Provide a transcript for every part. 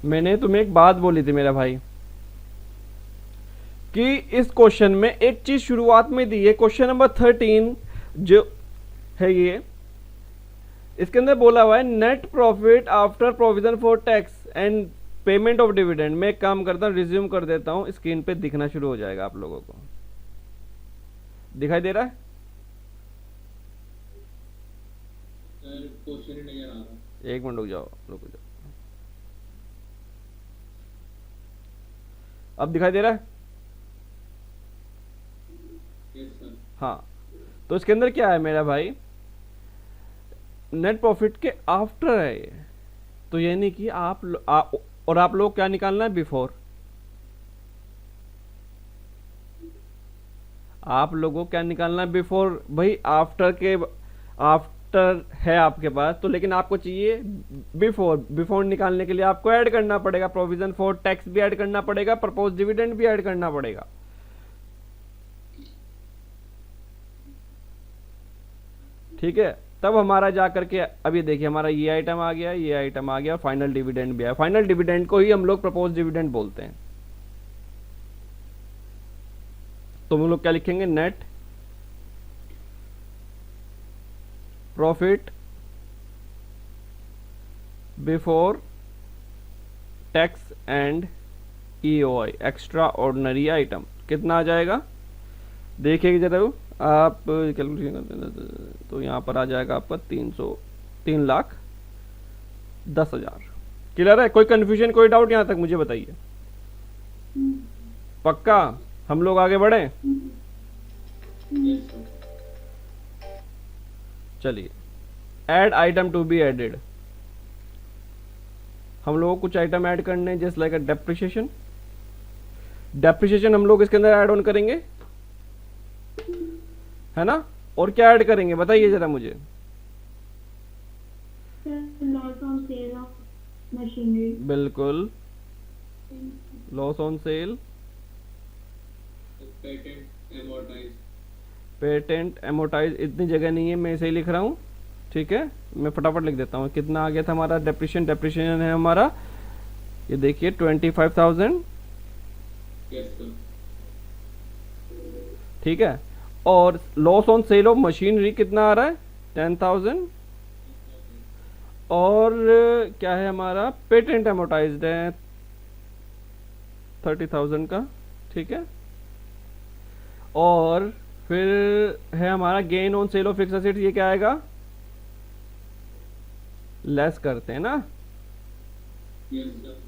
मैंने तुम्हें एक बात बोली थी मेरा भाई कि इस क्वेश्चन में एक चीज शुरुआत में दी है, क्वेश्चन नंबर 13 जो है ये, इसके अंदर बोला हुआ है net profit after provision for tax and payment of dividend. मैं एक काम करता हूँ, रिज्यूम कर देता हूँ, स्क्रीन पे दिखना शुरू हो जाएगा आप लोगों को। दिखाई दे रहा है? क्वेश्चन ही नहीं आ रहा। एक मिनट रुक जाओ, रुक जाओ। अब दिखाई दे रहा है? Yes sir. हाँ, तो इसके अंदर क्या है मेरा भाई, नेट प्रॉफिट के आफ्टर है ये, तो यानी कि और आप लोग क्या निकालना है, बिफोर। आप लोगों को क्या निकालना है, बिफोर। भाई आफ्टर है आपके पास तो, लेकिन आपको चाहिए बिफोर। बिफोर निकालने के लिए आपको ऐड करना पड़ेगा, प्रोविजन फॉर टैक्स भी ऐड करना पड़ेगा, प्रपोज डिविडेंड भी ऐड करना पड़ेगा। ठीक है, तब हमारा जा करके, अब ये देखिए हमारा ये आइटम आ गया, ये आइटम आ गया, फाइनल डिविडेंड भी आया। फाइनल डिविडेंड को ही हम लोग प्रपोज डिविडेंड बोलते हैं। तो हम लोग क्या लिखेंगे, net profit before tax and EOI, extra ordinary item, कितना आ जाएगा देखिएगा जरा आप कैलकुलेशन करते, तो यहाँ पर आ जाएगा आपका 3,10,000। क्लियर है? कोई कंफ्यूजन, कोई डाउट यहाँ तक मुझे बताइए। पक्का? हम लोग आगे बढ़े? Yes sir. चलिए, add item to be added. हम लोगों को कुछ आइटम ऐड करने हैं, just like a depreciation. Depreciation हम लोग इसके अंदर ऐड ऑन करेंगे, है ना? और क्या ऐड करेंगे बताइए जरा मुझे। Loss on sale of machinery. बिल्कुल, loss on sale, patent amortise. Patent amortise इतनी जगह नहीं है, मैं इसे ही लिख रहा हूँ। ठीक है, मैं फटाफट लिख देता हूँ। कितना आ गया था हमारा डेप्रिसिएशन? डेप्रिसिएशन है हमारा, ये देखिए 25,000। Yes sir. ठीक है, और loss on sale of machinery कितना आ रहा है, 10,000। और क्या है हमारा, पेटेंट एमोटाइज्ड है 30,000 का। ठीक है, और फिर है हमारा gain on sale of fix asset, ये क्या आएगा, लेस करते हैं ना। Yes sir.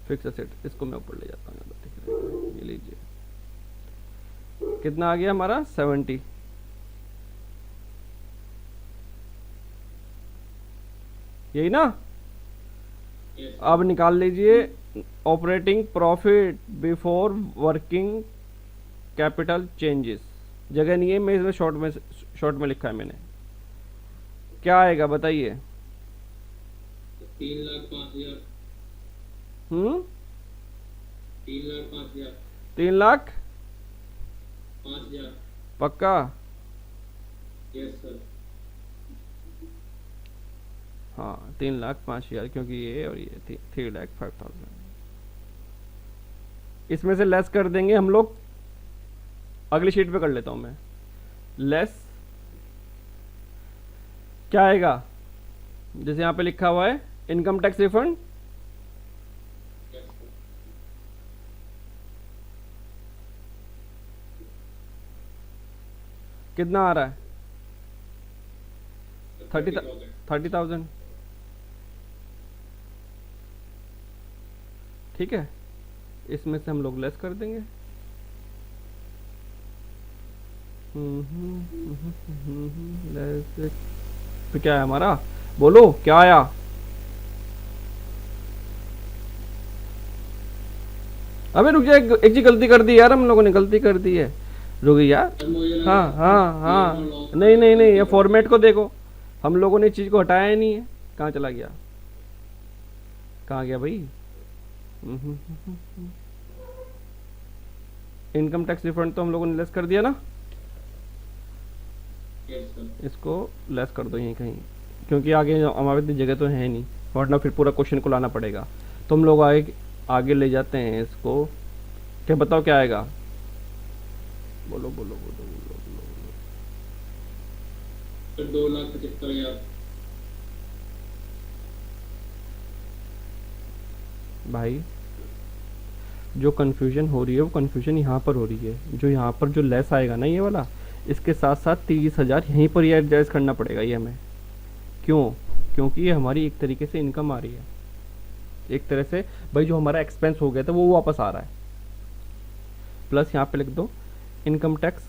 फिक्स एसेट, इसको मैं ऊपर ले जाता हूँ, ठीक है, ये लीजिए। कितना आ गया हमारा, 70। यही ना? यस अब निकाल लीजिए operating profit before working capital changes. जगह नहीं है, मैं इसमें शॉर्ट में लिखा है मैंने। क्या आएगा बताइए। 3,05,000। 3,05,000। 3,05,000 पक्का? Yes sir. हाँ, 3,05,000, क्योंकि ये और ये 3,05,000 इसमें से लेस कर देंगे हम लोग। अगली शीट पे कर लेता हूं मैं। लेस क्या आएगा, जैसे यहाँ पे लिखा हुआ है income tax refund, yes sir. कितना आ रहा है, 30,000। 30,000। ठीक है, इसमें से हम लोग लेस कर देंगे। लेस तो क्या है हमारा, बोलो क्या आया। अबे रुक जा, एक चीज गलती कर दी यार, हम लोगों ने गलती कर दी है, रुक यार। सर मुझे लगा हाँ हाँ हाँ, gain और loss नहीं नहीं नहीं, ये का- फॉर्मेट को देखो, हम लोगों ने चीज को हटाया ही नहीं है। कहाँ चला गया, कहाँ गया भाई। इनकम टैक्स रिफंड तो हम लोगों ने लेस कर दिया ना, यस सर। इसको लेस कर दो यहीं कहीं, क्योंकि आगे हमारे इतनी जगह तो है नहीं, वरना फिर पूरा क्वेश्चन को लाना पड़ेगा। तो हम लोग आगे आगे ले जाते हैं इसको। क्या बताओ क्या आएगा? बोलो बोलो बोलो बोलो बोलो, बोलो। सर 2,75,000। भाई जो कन्फ्यूजन हो रही है वो कन्फ्यूजन यहाँ पर हो रही है। जो यहाँ पर जो लेस आएगा ना ये वाला, इसके साथ साथ 30,000 यहीं पर ही एडजस्ट करना पड़ेगा ये हमें। क्यों? क्योंकि ये हमारी एक तरीके से इनकम आ रही है, एक तरह से भाई जो हमारा एक्सपेंस हो गया था वो वापस आ रहा है। प्लस यहाँ पे लिख दो इनकम टैक्स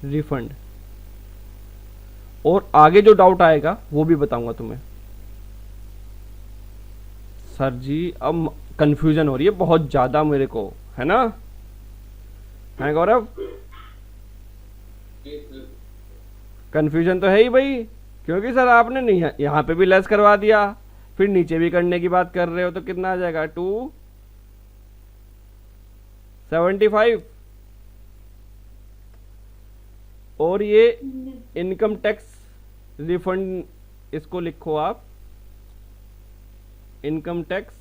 रिफंड। और आगे जो डाउट आएगा वो भी बताऊंगा तुम्हें। सर जी अब कंफ्यूजन हो रही है बहुत ज्यादा मेरे को, है ना? है गौरव? नहीं सर। कंफ्यूजन तो है ही भाई, क्योंकि सर आपने नहीं यहाँ पे भी लेस करवा दिया, फिर नीचे भी करने की बात कर रहे हो, तो कितना आ जाएगा? 275। और ये इनकम टैक्स रिफंड, इसको लिखो आप इनकम टैक्स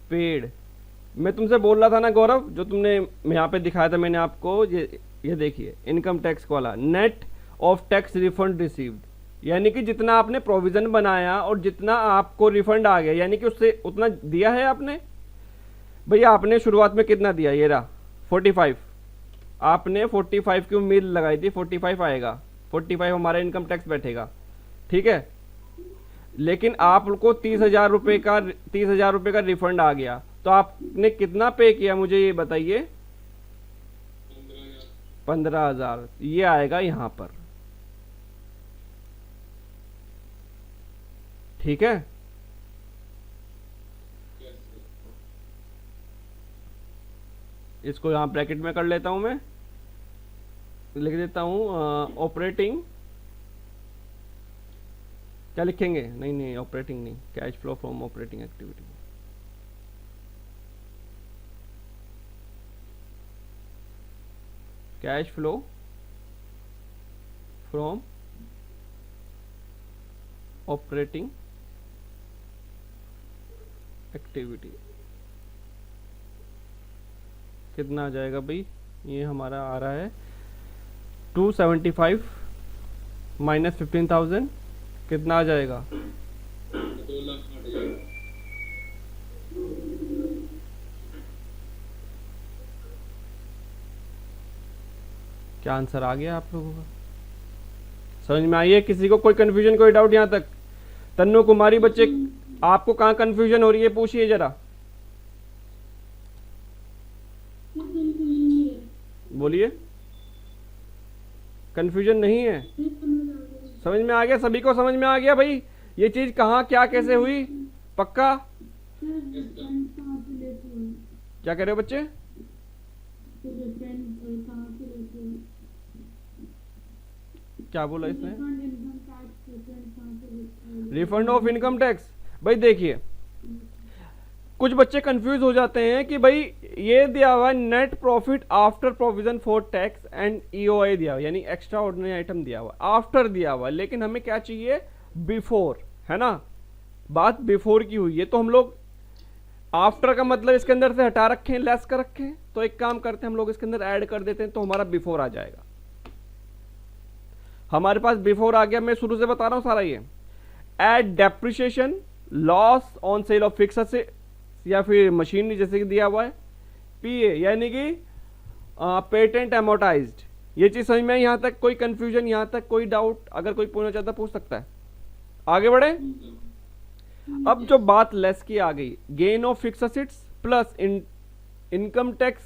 पेड। मैं तुमसे बोल रहा था ना गौरव, जो तुमने यहाँ पे दिखाया था मैंने आपको, ये देखिए इनकम टैक्स वाला net of tax refund received, यानी कि जितना आपने प्रोविजन बनाया और जितना आपको रिफंड आ गया, यानी कि उससे उतना दिया है आपने। भैया आपने शुरुआत में कितना दिया? ये रहा 45। आपने 45 की उम्मीद लगाई थी, 45 आएगा, 45 हमारा इनकम टैक्स बैठेगा, ठीक है। लेकिन आपको 30,000 रुपये का 30,000 रुपये का रिफंड आ गया, तो आपने कितना पे किया मुझे ये बताइए? 15,000। 15,000 ये आएगा यहाँ पर, ठीक है। Yes sir. इसको यहाँ ब्रैकेट में कर लेता हूँ, मैं लिख देता हूँ ऑपरेटिंग, क्या लिखेंगे? नहीं ऑपरेटिंग नहीं, cash flow from operating activity. Cash flow from operating activity कितना आ जाएगा भाई? ये हमारा आ रहा है 275 माइनस 15,000 कितना आ जाएगा? 2,60,000। क्या आंसर आ गया आप लोगों का? समझ में आई है? किसी को कोई कंफ्यूजन, कोई डाउट यहाँ तक? तन्नू कुमारी बच्चे, आपको कहाँ कंफ्यूजन हो रही है पूछिए जरा, बोलिए। कंफ्यूजन नहीं है? समझ में आ गया? सभी को समझ में आ गया भाई ये चीज कहाँ क्या कैसे हुई? पक्का? क्या कह रहे हो बच्चे? क्या बोला इसने? Refund of income tax. भाई देखिए कुछ बच्चे कंफ्यूज हो जाते हैं कि भाई ये दिया हुआ है net profit after provision for tax and EOI दिया हुआ, यानी एक्स्ट्रा ऑर्डिनरी आइटम दिया हुआ, आफ्टर दिया हुआ, लेकिन हमें क्या चाहिए? बिफोर, है ना? बात बिफोर की हुई है, तो हम लोग आफ्टर का मतलब इसके अंदर से हटा रखें, लेस कर रखें। तो एक काम करते हैं हम लोग इसके अंदर ऐड कर देते हैं, तो हमारा बिफोर आ जाएगा। हमारे पास बिफोर आ गया, मैं शुरू से बता रहा हूं सारा ये। Add depreciation loss on sale of fix assets या फिर मशीनरी जैसे कि दिया हुआ है, पीए यानी कि पेटेंट एमोटाइज्ड। ये चीज समझ में? यहां तक कोई कंफ्यूजन, यहां तक कोई डाउट? अगर कोई पूछना चाहता पूछ सकता है। आगे बढ़े। अब जो बात लेस की आ गई, gain of fix assets plus income tax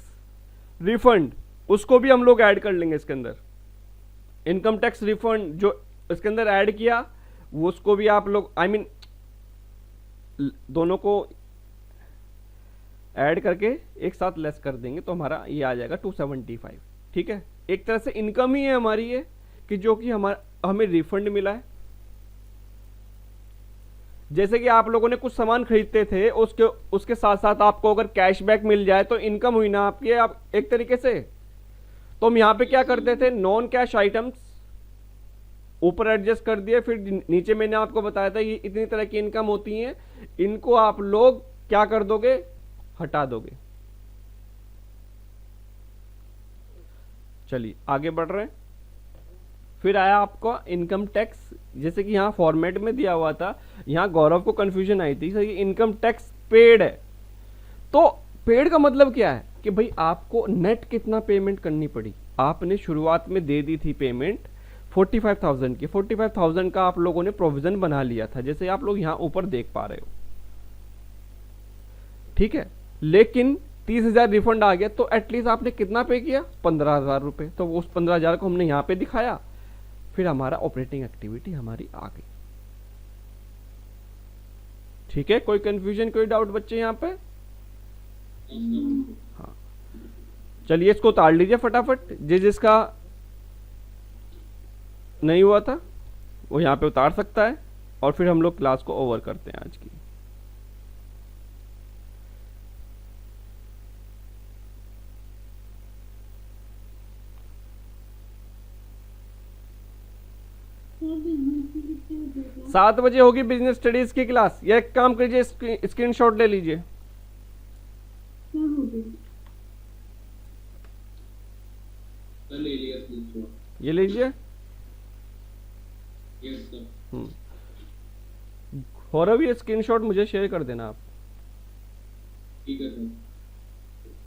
refund, उसको भी हम लोग ऐड कर लेंगे इसके अंदर। इनकम टैक्स रिफंड जो इसके अंदर ऐड किया, वो उसको भी आप लोग दोनों को ऐड करके एक साथ लेस कर देंगे, तो हमारा ये आ जाएगा 275, ठीक है। एक तरह से इनकम ही है हमारी ये, कि जो कि हमें रिफंड मिला है। जैसे कि आप लोगों ने कुछ सामान खरीदते थे, उसके साथ साथ आपको अगर कैशबैक मिल जाए तो इनकम हुई ना आपकी, आप एक तरीके से। तो हम यहाँ पे क्या करते थे? नॉन कैश आइटम्स ऊपर एडजस्ट कर दिया, फिर नीचे मैंने आपको बताया था ये इतनी तरह की इनकम होती हैं, इनको आप लोग क्या कर दोगे, हटा दोगे। चलिए आगे बढ़ रहे हैं। फिर आया आपका इनकम टैक्स, जैसे कि यहाँ फॉर्मेट में दिया हुआ था, यहाँ गौरव को कंफ्यूजन आई थी सर ये इनकम टैक्स पेड है, तो पेड का मतलब क्या है कि भाई आपको नेट कितना पेमेंट करनी पड़ी। आपने शुरुआत में दे दी थी पेमेंट 45,000 की, 45,000 का आप लोगों ने प्रोविजन बना लिया था, जैसे आप लोग यहाँ ऊपर देख पा रहे हो, ठीक है। लेकिन 30,000 रिफंड आ गया, तो एटलीस्ट आपने कितना पे किया, 15,000 रुपए, तो उस 15,000 को हमने यहाँ पे दिखाया, फिर हमारा ऑपरेटिंग एक्टिविटी हमारी आ गई। ठीक है, कोई कंफ्यूजन कोई डाउट बच्चे यहाँ पे? हाँ, चलिए इसको उतार लीजिए फटाफट, जिसका नहीं हुआ था वो यहाँ पे उतार सकता है, और फिर हम लोग क्लास को ओवर करते हैं आज की। सर बिजनेस की कितने बजे क्लास? 7 बजे होगी बिजनेस स्टडीज की क्लास। ये एक काम कीजिए, स्क्रीनशॉट ले लीजिए। क्या हो गया? सर ले लिया स्क्रीनशॉट। ये लीजिए। Yes sir. गौरव ये स्क्रीनशॉट मुझे शेयर कर देना आप। ठीक है सर।